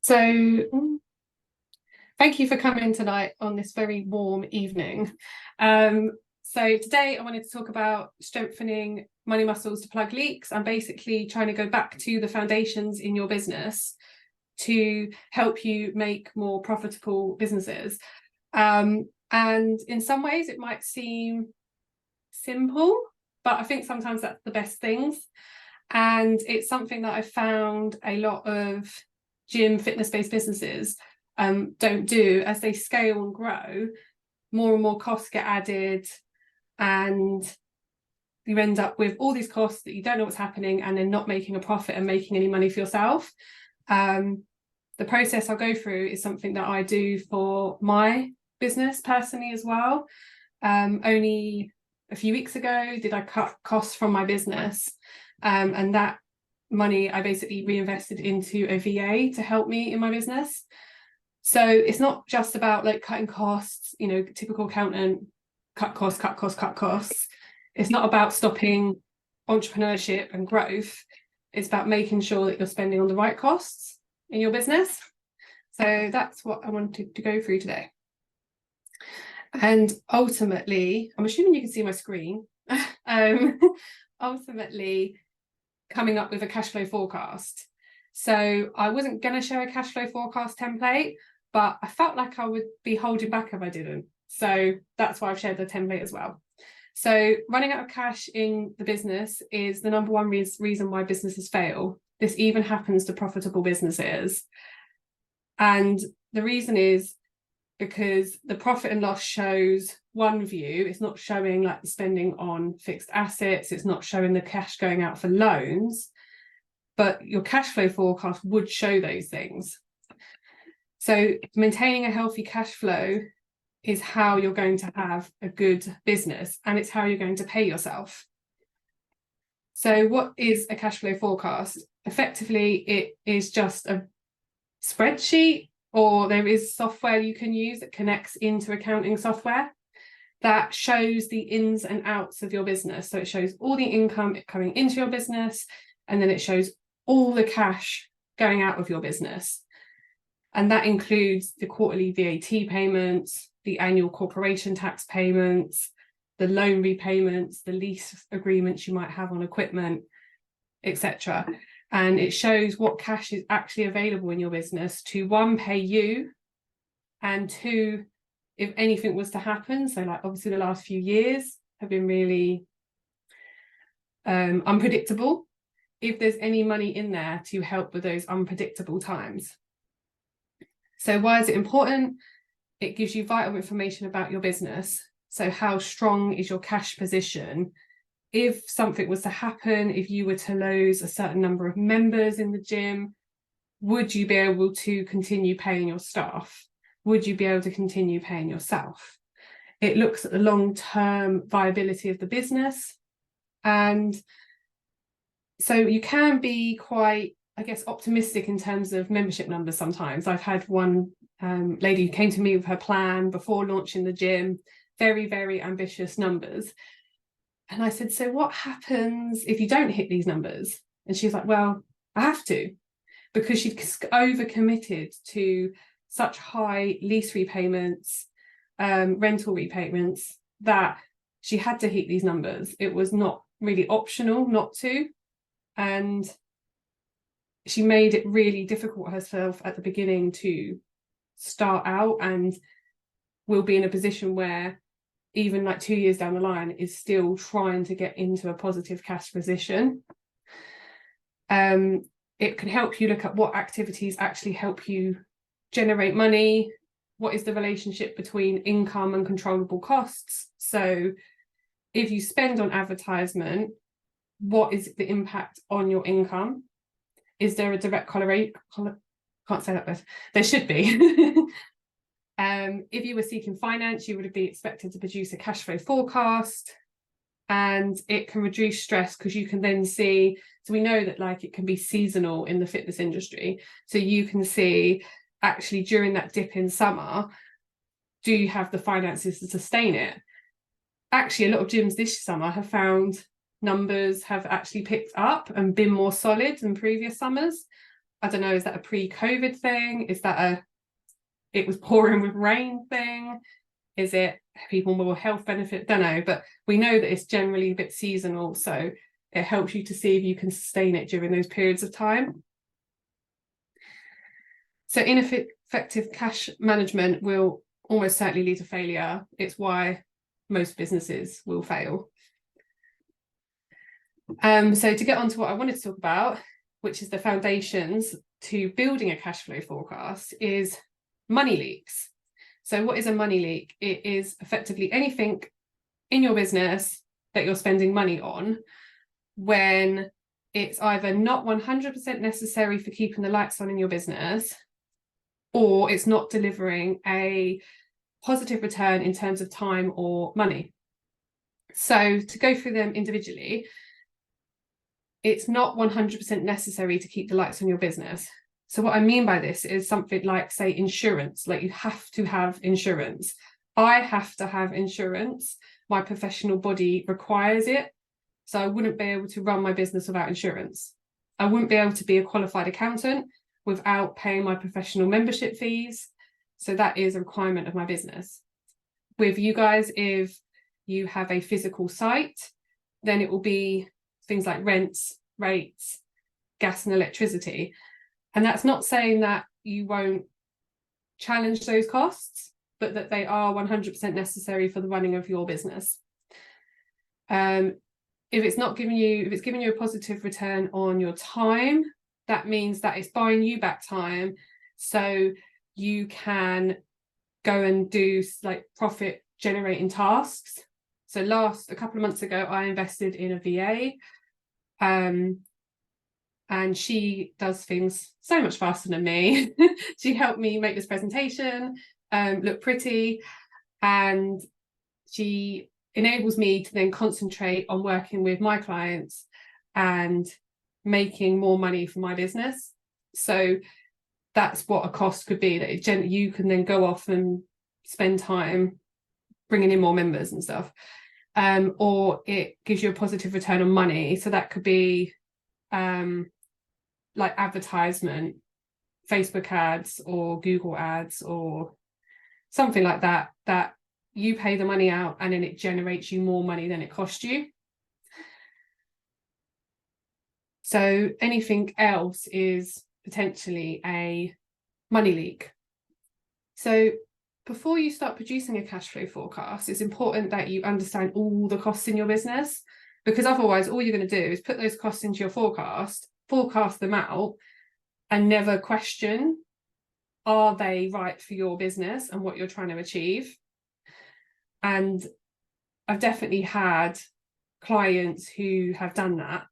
So, thank you for coming tonight on this very warm evening. So today I wanted to talk about strengthening money muscles to plug leaks. I'm basically trying to go back to the foundations in your business to help you make more profitable businesses. And in some ways it might seem simple, but I think sometimes that's the best things. And it's something that I've found a lot of gym fitness-based businesses don't do. As they scale and grow, more and more costs get added, and you end up with all these costs that you don't know what's happening, and then not making a profit and making any money for yourself. The process I'll go through is something that I do for my business personally as well. Only a few weeks ago did I cut costs from my business, and that money I basically reinvested into a VA to help me in my business. So it's not just about like cutting costs, typical accountant, cut costs. It's not about stopping entrepreneurship and growth. It's about making sure that you're spending on the right costs in your business. So that's what I wanted to go through today. And ultimately, I'm assuming you can see my screen, ultimately coming up with a cash flow forecast. So I wasn't going to share a cash flow forecast template, but I felt like I would be holding back if I didn't. So that's why I've shared the template as well. So running out of cash in the business is the number one reason why businesses fail. This even happens to profitable businesses. And the reason is because the profit and loss shows one view. It's not showing like the spending on fixed assets. It's not showing the cash going out for loans, but your cash flow forecast would show those things. So maintaining a healthy cash flow is how you're going to have a good business, and it's how you're going to pay yourself. So what is a cash flow forecast? Effectively, it is just a spreadsheet, or there is software you can use that connects into accounting software that shows the ins and outs of your business. So it shows all the income coming into your business, and then it shows all the cash going out of your business. And that includes the quarterly VAT payments, the annual corporation tax payments, the loan repayments, the lease agreements you might have on equipment, etc. And it shows what cash is actually available in your business to, one, pay you, and two, if anything was to happen. So like obviously the last few years have been really unpredictable. If there's any money in there to help with those unpredictable times. So why is it important? It gives you vital information about your business. So how strong is your cash position? If something was to happen, if you were to lose a certain number of members in the gym, would you be able to continue paying your staff? Would you be able to continue paying yourself? It looks at the long-term viability of the business. And so you can be quite, I guess, optimistic in terms of membership numbers sometimes. I've had one lady who came to me with her plan before launching the gym, very, very ambitious numbers. And I said, so what happens if you don't hit these numbers? And she was like, well, I have to, because she'd overcommitted to such high lease repayments, rental repayments, that she had to hit these numbers. It was not really optional not to. And she made it really difficult herself at the beginning to start out, and will be in a position where even like 2 years down the line is still trying to get into a positive cash position. It can help you look at what activities actually help you generate money. What is the relationship between income and controllable costs? So if you spend on advertisement, what is the impact on your income? Is there a direct correlation? Can't say that word. There should be. If you were seeking finance, you would be expected to produce a cash flow forecast, and it can reduce stress because you can then see, so we know that like it can be seasonal in the fitness industry. So you can see actually during that dip in summer, do you have the finances to sustain it? Actually, a lot of gyms this summer have found numbers have actually picked up and been more solid than previous summers. I don't know, is that a pre-COVID thing? Is that it was pouring with rain thing? Is it people more health benefit? Don't know, but we know that it's generally a bit seasonal, so it helps you to see if you can sustain it during those periods of time. So ineffective cash management will almost certainly lead to failure. It's why most businesses will fail. So to get on to what I wanted to talk about, which is the foundations to building a cash flow forecast, is money leaks. So what is a money leak? It is effectively anything in your business that you're spending money on when it's either not 100% necessary for keeping the lights on in your business, or it's not delivering a positive return in terms of time or money. So to go through them individually, it's not 100% necessary to keep the lights on your business. So what I mean by this is something like, say, insurance. Like, you have to have insurance. I have to have insurance. My professional body requires it. So I wouldn't be able to run my business without insurance. I wouldn't be able to be a qualified accountant without paying my professional membership fees. So that is a requirement of my business. With you guys, if you have a physical site, then it will be things like rents, rates, gas and electricity. And that's not saying that you won't challenge those costs, but that they are 100% necessary for the running of your business. If it's giving you a positive return on your time, that means that it's buying you back time so you can go and do like profit generating tasks. So a couple of months ago, I invested in a VA, and she does things so much faster than me. She helped me make this presentation look pretty, and she enables me to then concentrate on working with my clients and making more money for my business. So that's what a cost could be, that you can then go off and spend time bringing in more members and stuff, or it gives you a positive return on money. So that could be like advertisement, Facebook ads or Google ads or something like that, that you pay the money out and then it generates you more money than it cost you. So anything else is potentially a money leak. So before you start producing a cash flow forecast, it's important that you understand all the costs in your business, because otherwise all you're going to do is put those costs into your forecast them out, and never question, are they right for your business and what you're trying to achieve? And I've definitely had clients who have done that.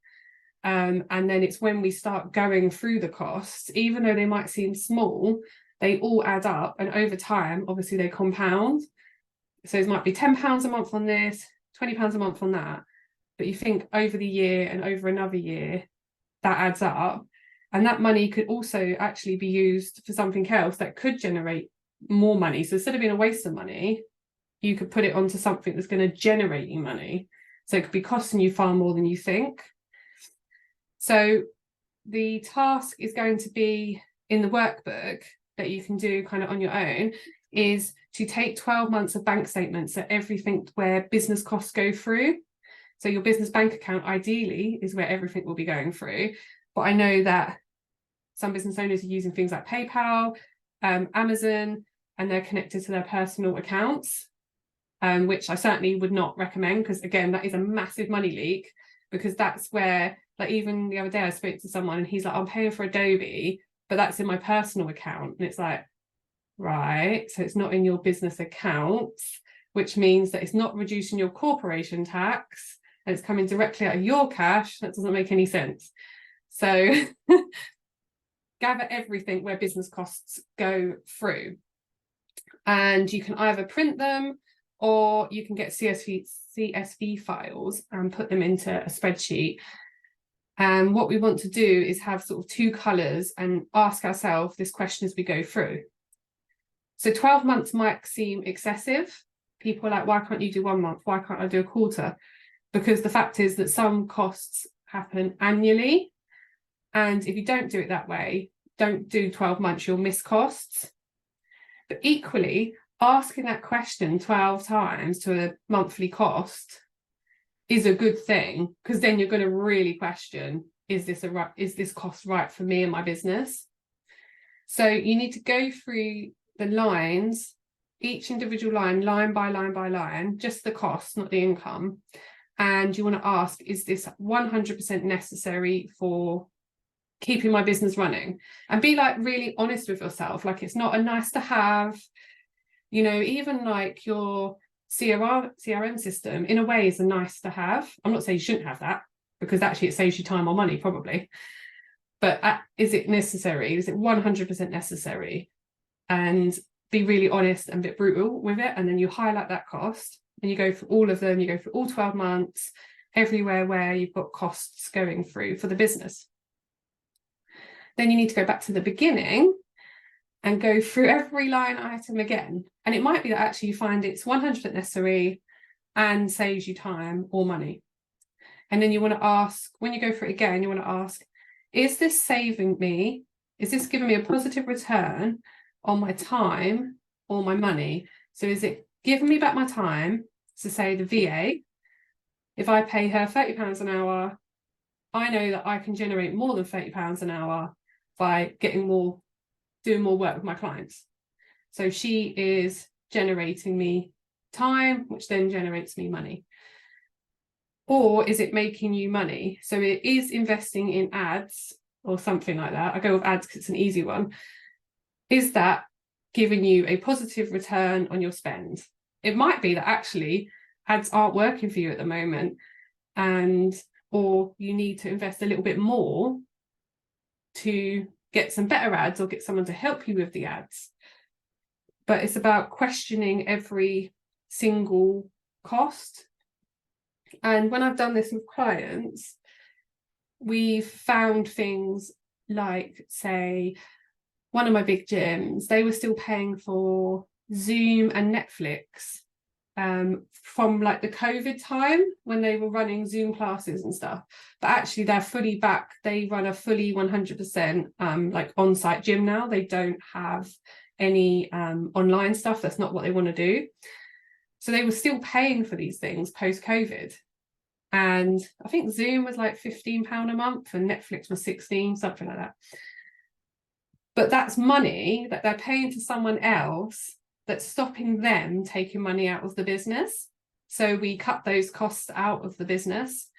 And then it's when we start going through the costs, even though they might seem small, they all add up, and over time, obviously, they compound. So it might be £10 a month on this, £20 a month on that. But you think over the year and over another year, that adds up. And that money could also actually be used for something else that could generate more money. So instead of being a waste of money, you could put it onto something that's going to generate you money. So it could be costing you far more than you think. So the task is going to be in the workbook that you can do kind of on your own, is to take 12 months of bank statements, so everything where business costs go through. So your business bank account ideally is where everything will be going through. But I know that some business owners are using things like PayPal, Amazon, and they're connected to their personal accounts, which I certainly would not recommend, because again, that is a massive money leak, because that's where, like, even the other day I spoke to someone and he's like, I'm paying for Adobe, but that's in my personal account. And it's like, right, so it's not in your business accounts, which means that it's not reducing your corporation tax and it's coming directly out of your cash. That doesn't make any sense. So gather everything where business costs go through, and you can either print them or you can get CSV files and put them into a spreadsheet. And what we want to do is have sort of two colours and ask ourselves this question as we go through. So 12 months might seem excessive. People are like, why can't you do 1 month? Why can't I do a quarter? Because the fact is that some costs happen annually. And if you don't do it that way, don't do 12 months, you'll miss costs. But equally, asking that question 12 times to a monthly cost is a good thing, because then you're going to really question, is this cost right for me and my business? So you need to go through the lines, each individual line by line, just the cost, not the income. And you want to ask, is this 100% necessary for keeping my business running? And be like really honest with yourself. Like, it's not a nice to have, you know, even like your CRM system in a way is a nice to have. I'm not saying you shouldn't have that, because actually it saves you time or money probably. But is it necessary? Is it 100% necessary? And be really honest and a bit brutal with it. And then you highlight that cost and you go for all of them. You go for all 12 months, everywhere where you've got costs going through for the business. Then you need to go back to the beginning and go through every line item again. And it might be that actually you find it's 100% necessary and saves you time or money. And then you want to ask, when you go through it again, you want to ask, is this saving me? Is this giving me a positive return on my time or my money? So is it giving me back my time? So say the VA, if I pay her £30 an hour, I know that I can generate more than £30 an hour by doing more work with my clients. So she is generating me time, which then generates me money. Or is it making you money? So it is investing in ads or something like that. I go with ads because it's an easy one. Is that giving you a positive return on your spend? It might be that actually ads aren't working for you at the moment, or you need to invest a little bit more to get some better ads or get someone to help you with the ads. But it's about questioning every single cost. And when I've done this with clients, we've found things like, say, one of my big gyms, they were still paying for Zoom and Netflix from like the COVID time when they were running Zoom classes and stuff. But actually they're fully back. They run a fully 100% like on-site gym now. They don't have any online stuff. That's not what they want to do. So they were still paying for these things post-COVID. And I think Zoom was like £15 a month and Netflix was 16, something like that. But that's money that they're paying to someone else that's stopping them taking money out of the business. So we cut those costs out of the business.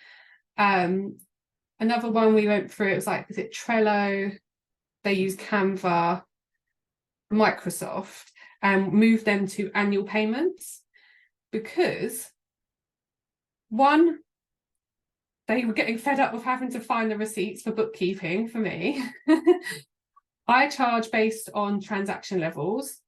Another one we went through, it was like, is it Trello? They use Canva, Microsoft, and moved them to annual payments because, one, they were getting fed up with having to find the receipts for bookkeeping for me. I charge based on transaction levels.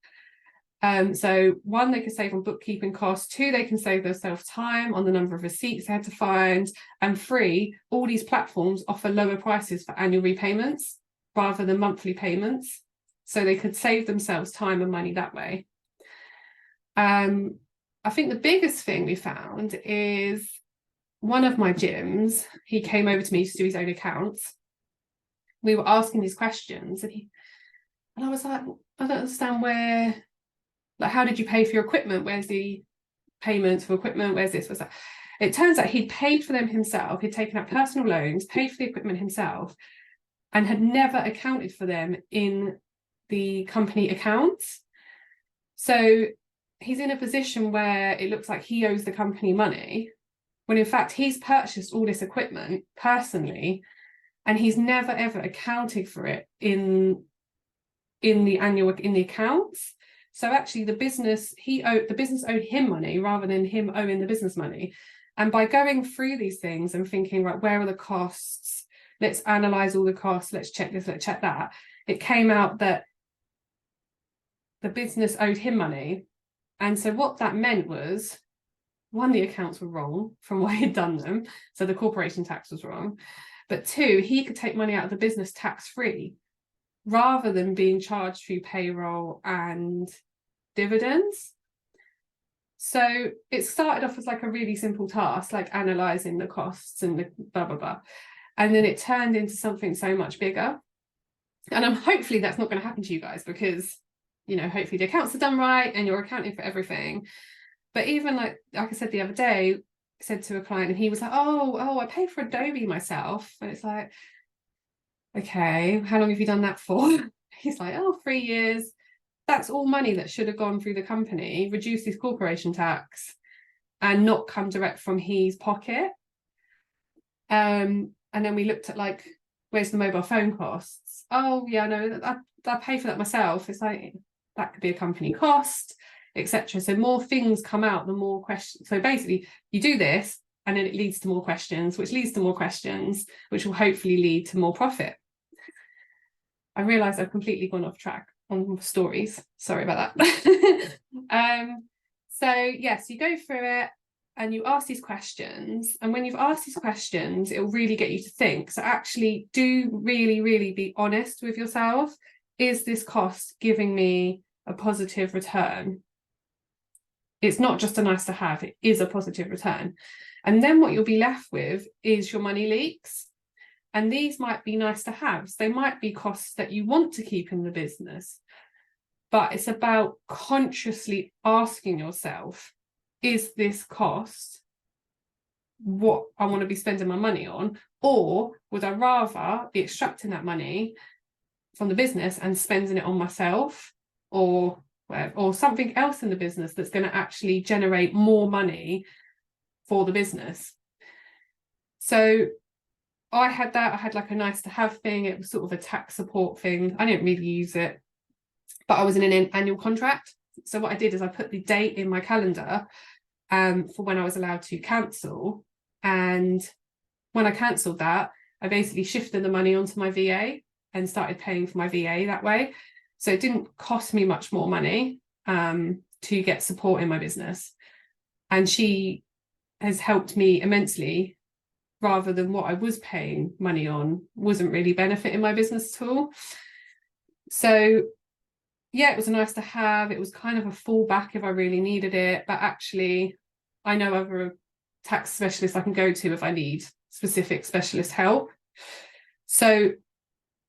So one, they can save on bookkeeping costs. Two, they can save themselves time on the number of receipts they had to find. And three, all these platforms offer lower prices for annual repayments rather than monthly payments. So they could save themselves time and money that way. I think the biggest thing we found is one of my gyms, he came over to me to do his own accounts. We were asking these questions and I was like, I don't understand like, how did you pay for your equipment? Where's the payments for equipment? Where's this? Where's that? It turns out he'd paid for them himself. He'd taken out personal loans, paid for the equipment himself, and had never accounted for them in the company accounts. So he's in a position where it looks like he owes the company money, when in fact he's purchased all this equipment personally, and he's never ever accounted for it in the accounts. So actually the business owed him money rather than him owing the business money. And by going through these things and thinking, right, where are the costs? Let's analyze all the costs. Let's check this, let's check that. It came out that the business owed him money. And so what that meant was, one, the accounts were wrong from where he'd done them. So the corporation tax was wrong. But two, he could take money out of the business tax-free rather than being charged through payroll and dividends. So it started off as like a really simple task, like analysing the costs and the blah, blah, blah. And then it turned into something so much bigger. And hopefully that's not going to happen to you guys, because, you know, hopefully the accounts are done right and you're accounting for everything. But even like I said the other day, I said to a client and he was like, oh, I pay for Adobe myself. And it's like, okay, how long have you done that for? He's like, 3 years. That's all money that should have gone through the company, reduce his corporation tax, and not come direct from his pocket. And then we looked at like, where's the mobile phone costs? Oh yeah, no, I pay for that myself. It's like, that could be a company cost, etc. So more things come out, the more questions. So basically you do this and then it leads to more questions, which leads to more questions, which will hopefully lead to more profit. I realize I've completely gone off track on stories. Sorry about that. So yes, you go through it and you ask these questions. And when you've asked these questions, it'll really get you to think. So actually do really, really be honest with yourself. Is this cost giving me a positive return? It's not just a nice to have, it is a positive return. And then what you'll be left with is your money leaks. And these might be nice to haves. They might be costs that you want to keep in the business. But it's about consciously asking yourself, is this cost what I want to be spending my money on? Or would I rather be extracting that money from the business and spending it on myself, or something else in the business that's going to actually generate more money for the business? So I had like a nice to have thing. It was sort of a tax support thing. I didn't really use it, but I was in an annual contract. So what I did is I put the date in my calendar for when I was allowed to cancel. And when I cancelled that, I basically shifted the money onto my VA and started paying for my VA that way. So it didn't cost me much more money to get support in my business. And she has helped me immensely, rather than what I was paying money on wasn't really benefiting my business at all. So yeah, it was nice to have. It was kind of a fallback if I really needed it, but actually I know other tax specialists I can go to if I need specific specialist help. So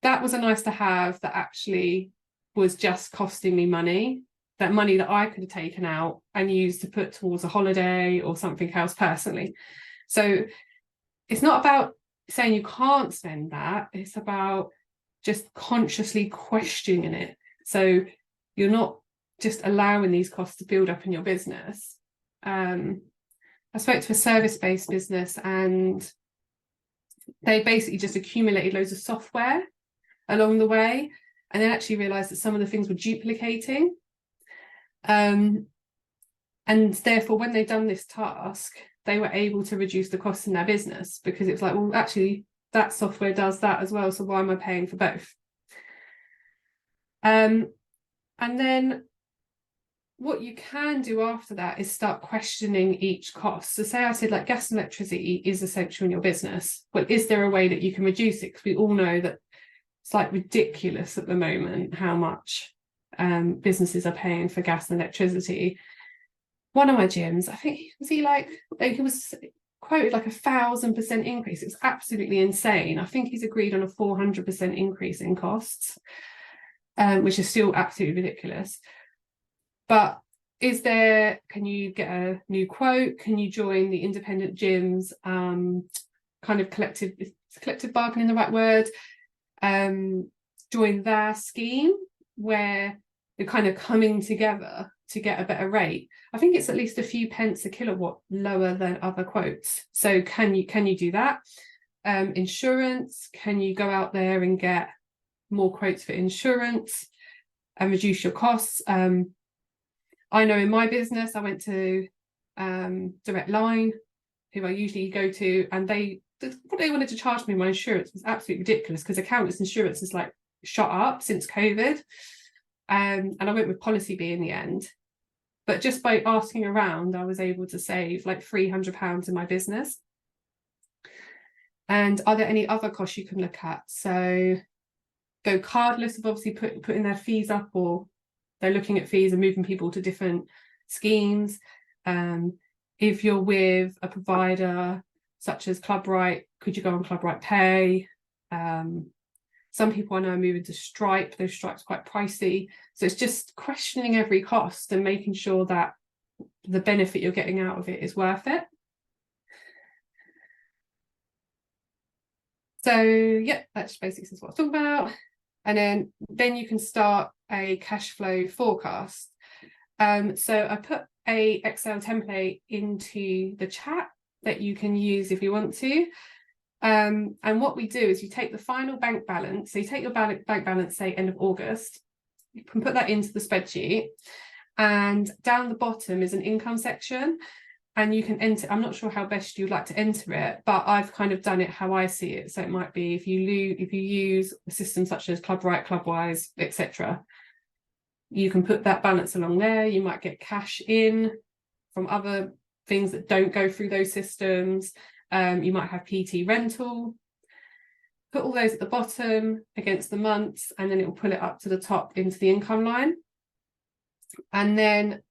that was a nice to have that actually was just costing me money, that money that I could have taken out and used to put towards a holiday or something else personally. So it's not about saying you can't spend that, it's about just consciously questioning it. So you're not just allowing these costs to build up in your business. I spoke to a service-based business and they basically just accumulated loads of software along the way, and then actually realized that some of the things were duplicating. And therefore, when they'd done this task, they were able to reduce the costs in their business, because it's like, well, actually, that software does that as well, so why am I paying for both? And then what you can do after that is start questioning each cost. So say I said like gas and electricity is essential in your business. Well, is there a way that you can reduce it? Because we all know that it's like ridiculous at the moment how much businesses are paying for gas and electricity. One of my gyms, I think, he was quoted like 1,000% increase. It's absolutely insane. I think he's agreed on a 400% increase in costs, which is still absolutely ridiculous. But can you get a new quote? Can you join the independent gyms kind of collective bargaining, the right word? Join their scheme where they're kind of coming together to get a better rate. I think it's at least a few pence a kilowatt lower than other quotes. So can you do that? Insurance, can you go out there and get more quotes for insurance and reduce your costs? I know in my business, I went to Direct Line, who I usually go to, and what they wanted to charge me my insurance was absolutely ridiculous, because accountants insurance is like shot up since COVID. And I went with Policy B in the end. But just by asking around, I was able to save like £300 in my business. And are there any other costs you can look at? So Go Cardless have obviously putting their fees up, or they're looking at fees and moving people to different schemes. If you're with a provider such as Club Right, could you go on Club Right Pay? Some people I know are moving to Stripe. Those Stripes are quite pricey. So it's just questioning every cost and making sure that the benefit you're getting out of it is worth it. So yeah, that's basically what I was talking about. And then you can start a cash flow forecast. So I put a Excel template into the chat that you can use if you want to. And what we do is you take the final bank balance. So you take your bank balance, say end of August, you can put that into the spreadsheet, and down the bottom is an income section, and you can enter. I'm not sure how best you'd like to enter it, but I've kind of done it how I see it. So it might be if you use a system such as Clubwrite, Clubwise, etc., you can put that balance along there. You might get cash in from other things that don't go through those systems. You might have PT rental. Put all those at the bottom against the months, and then it will pull it up to the top into the income line. And then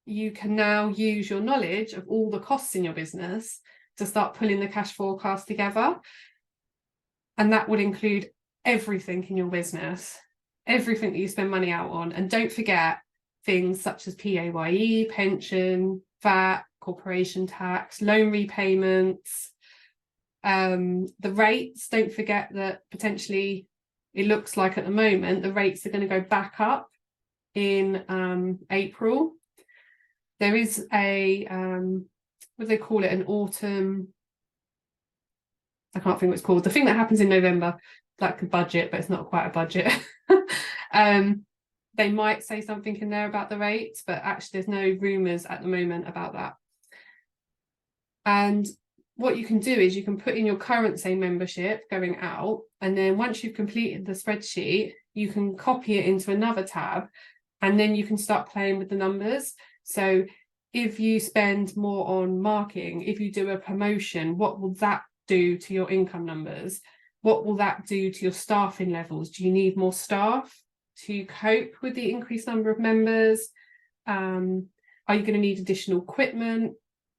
you can now use your knowledge of all the costs in your business to start pulling the cash forecast together. And that would include everything in your business, everything that you spend money out on. And don't forget things such as PAYE, pension, VAT, corporation tax, loan repayments, the rates. Don't forget that potentially it looks like at the moment the rates are going to go back up in April. There is a what do they call it, an autumn, I can't think what it's called, the thing that happens in November, like a budget, but it's not quite a budget. They might say something in there about the rates, but actually there's no rumours at the moment about that. And what you can do is you can put in your current, say, membership going out, and then once you've completed the spreadsheet, you can copy it into another tab, and then you can start playing with the numbers. So if you spend more on marketing, if you do a promotion, what will that do to your income numbers? What will that do to your staffing levels? Do you need more staff to cope with the increased number of members? Are you going to need additional equipment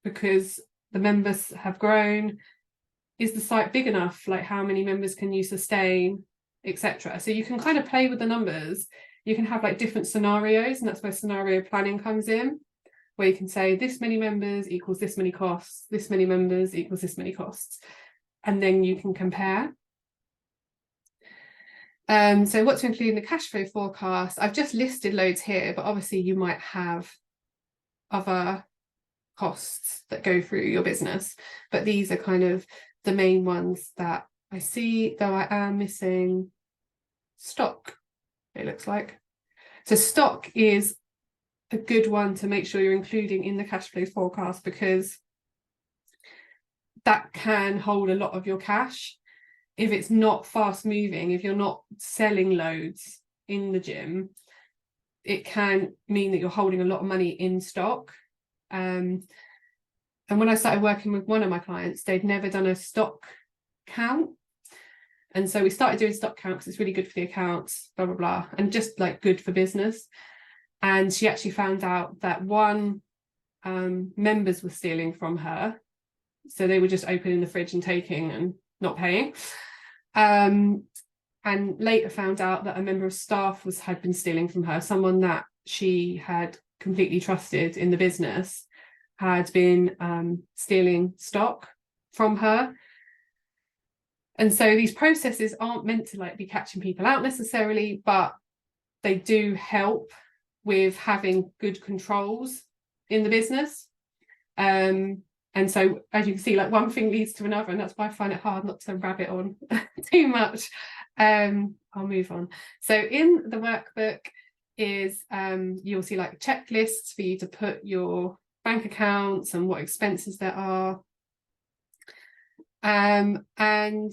because the members have grown? Is the site big enough? Like, how many members can you sustain, etc.? So you can kind of play with the numbers. You can have like different scenarios, and that's where scenario planning comes in, where you can say this many members equals this many costs, this many members equals this many costs, and then you can compare. So what to include in the cash flow forecast, I've just listed loads here, but obviously you might have other costs that go through your business, but these are kind of the main ones that I see, though I am missing stock, it looks like. So stock is a good one to make sure you're including in the cash flow forecast, because that can hold a lot of your cash. If it's not fast moving, if you're not selling loads in the gym, it can mean that you're holding a lot of money in stock. And when I started working with one of my clients, they'd never done a stock count. And so we started doing stock count because it's really good for the accounts, blah, blah, blah, and just like good for business. And she actually found out that members were stealing from her. So they were just opening the fridge and taking and not paying. And later found out that a member of staff had been stealing from her. Someone that she had completely trusted in the business had been stealing stock from her. And so these processes aren't meant to like be catching people out necessarily, but they do help with having good controls in the business. And so, as you can see, like one thing leads to another, and that's why I find it hard not to rabbit on too much. I'll move on. So in the workbook is you'll see like checklists for you to put your bank accounts and what expenses there are. And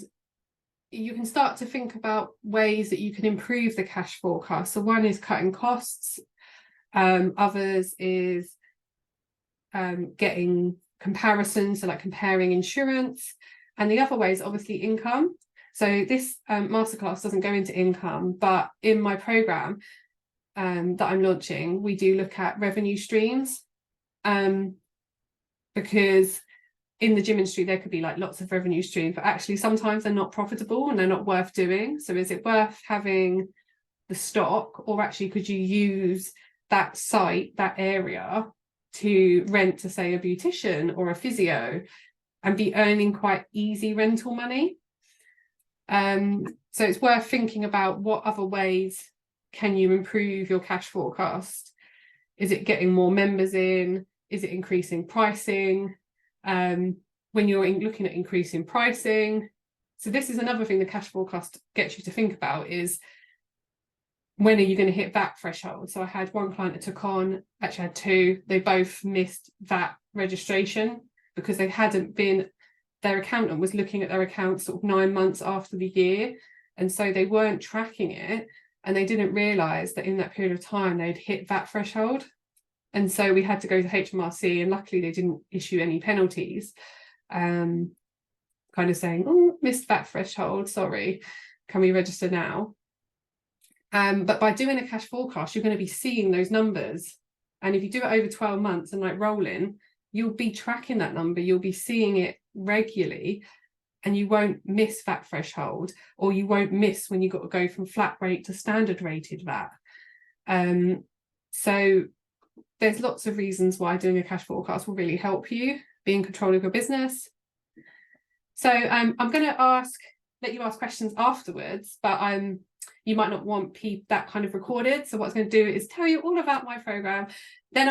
you can start to think about ways that you can improve the cash forecast. So one is cutting costs. Others is getting comparisons, so like comparing insurance. And the other way is obviously income. So this masterclass doesn't go into income, but in my program that I'm launching, we do look at revenue streams, because in the gym industry, there could be like lots of revenue streams, but actually sometimes they're not profitable and they're not worth doing. So is it worth having the stock, or actually could you use that site, that area, to rent to, say, a beautician or a physio and be earning quite easy rental money? So it's worth thinking about what other ways can you improve your cash forecast. Is it getting more members in? Is it increasing pricing? When you're looking at increasing pricing, so this is another thing the cash forecast gets you to think about, is when are you going to hit VAT threshold? So I had one client that took on, actually I had two, they both missed VAT registration because they hadn't been, their accountant was looking at their accounts sort of 9 months after the year, and so they weren't tracking it, and they didn't realise that in that period of time they'd hit VAT threshold. And so we had to go to HMRC, and luckily they didn't issue any penalties, kind of saying, oh, missed VAT threshold, sorry, can we register now? But by doing a cash forecast, you're going to be seeing those numbers. And if you do it over 12 months and like rolling, you'll be tracking that number, you'll be seeing it regularly, and you won't miss VAT threshold, or you won't miss when you've got to go from flat rate to standard rated VAT. So there's lots of reasons why doing a cash forecast will really help you be in control of your business. So I'm going to let you ask questions afterwards, but you might not want that kind of recorded. So what I'm going to do is tell you all about my program. Then